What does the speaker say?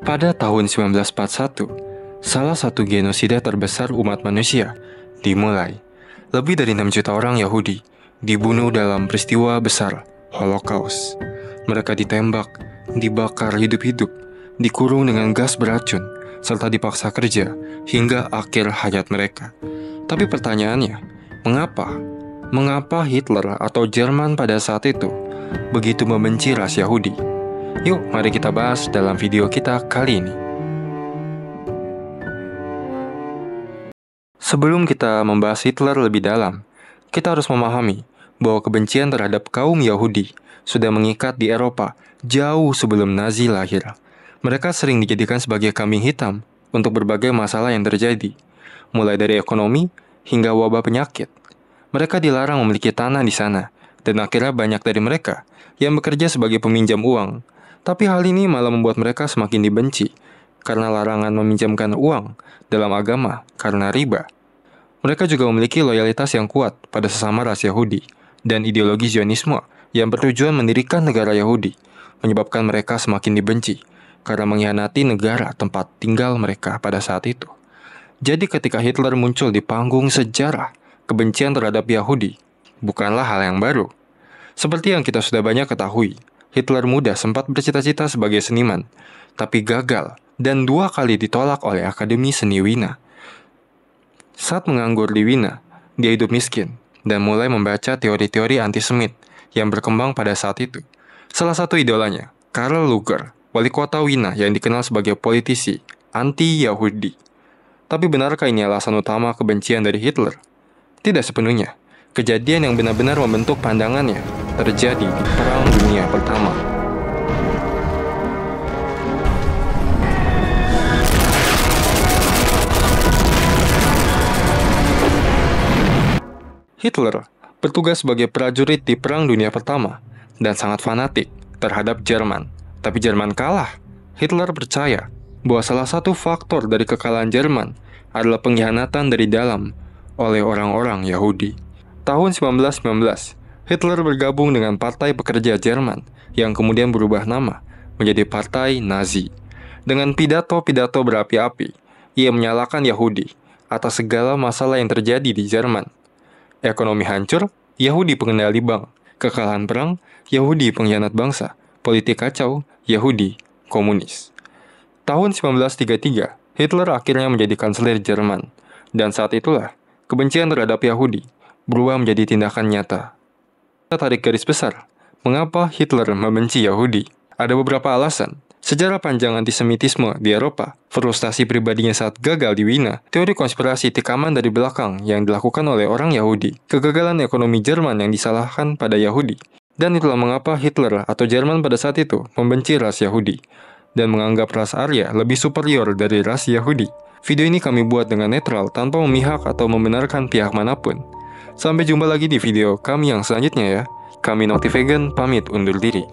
Pada tahun 1941, salah satu genosida terbesar umat manusia dimulai. Lebih dari 6 juta orang Yahudi dibunuh dalam peristiwa besar Holocaust. Mereka ditembak, dibakar hidup-hidup, dikurung dengan gas beracun, serta dipaksa kerja hingga akhir hayat mereka. Tapi pertanyaannya, mengapa? Mengapa Hitler atau Jerman pada saat itu begitu membenci ras Yahudi? Yuk, mari kita bahas dalam video kita kali ini. Sebelum kita membahas Hitler lebih dalam, kita harus memahami bahwa kebencian terhadap kaum Yahudi sudah mengikat di Eropa jauh sebelum Nazi lahir. Mereka sering dijadikan sebagai kambing hitam untuk berbagai masalah yang terjadi, mulai dari ekonomi hingga wabah penyakit. Mereka dilarang memiliki tanah di sana, dan akhirnya banyak dari mereka yang bekerja sebagai peminjam uang. Tapi hal ini malah membuat mereka semakin dibenci, karena larangan meminjamkan uang dalam agama karena riba. Mereka juga memiliki loyalitas yang kuat pada sesama ras Yahudi, dan ideologi Zionisme yang bertujuan mendirikan negara Yahudi, menyebabkan mereka semakin dibenci, karena mengkhianati negara tempat tinggal mereka pada saat itu. Jadi ketika Hitler muncul di panggung sejarah, kebencian terhadap Yahudi bukanlah hal yang baru. Seperti yang kita sudah banyak ketahui, Hitler muda sempat bercita-cita sebagai seniman, tapi gagal dan 2 kali ditolak oleh Akademi Seni Wina. Saat menganggur di Wina, dia hidup miskin dan mulai membaca teori-teori antisemit yang berkembang pada saat itu. Salah satu idolanya, Karl Lueger, wali kota Wina yang dikenal sebagai politisi anti-Yahudi. Tapi benarkah ini alasan utama kebencian dari Hitler? Tidak sepenuhnya. Kejadian yang benar-benar membentuk pandangannya terjadi di Perang Dunia Pertama. Hitler bertugas sebagai prajurit di Perang Dunia Pertama dan sangat fanatik terhadap Jerman. Tapi Jerman kalah. Hitler percaya bahwa salah satu faktor dari kekalahan Jerman adalah pengkhianatan dari dalam oleh orang-orang Yahudi. Tahun 1919, Hitler bergabung dengan Partai Pekerja Jerman yang kemudian berubah nama menjadi Partai Nazi. Dengan pidato-pidato berapi-api, ia menyalahkan Yahudi atas segala masalah yang terjadi di Jerman. Ekonomi hancur, Yahudi pengendali bank. Kekalahan perang, Yahudi pengkhianat bangsa. Politik kacau, Yahudi komunis. Tahun 1933, Hitler akhirnya menjadi kanselir Jerman. Dan saat itulah, kebencian terhadap Yahudi berubah menjadi tindakan nyata. Kita tarik garis besar. Mengapa Hitler membenci Yahudi? Ada beberapa alasan. Sejarah panjang antisemitisme di Eropa, frustasi pribadinya saat gagal di Wina, teori konspirasi tikaman dari belakang yang dilakukan oleh orang Yahudi, kegagalan ekonomi Jerman yang disalahkan pada Yahudi, dan itulah mengapa Hitler atau Jerman pada saat itu membenci ras Yahudi dan menganggap ras Arya lebih superior dari ras Yahudi. Video ini kami buat dengan netral tanpa memihak atau membenarkan pihak manapun. Sampai jumpa lagi di video kami yang selanjutnya ya. Kami Noctivegan pamit undur diri.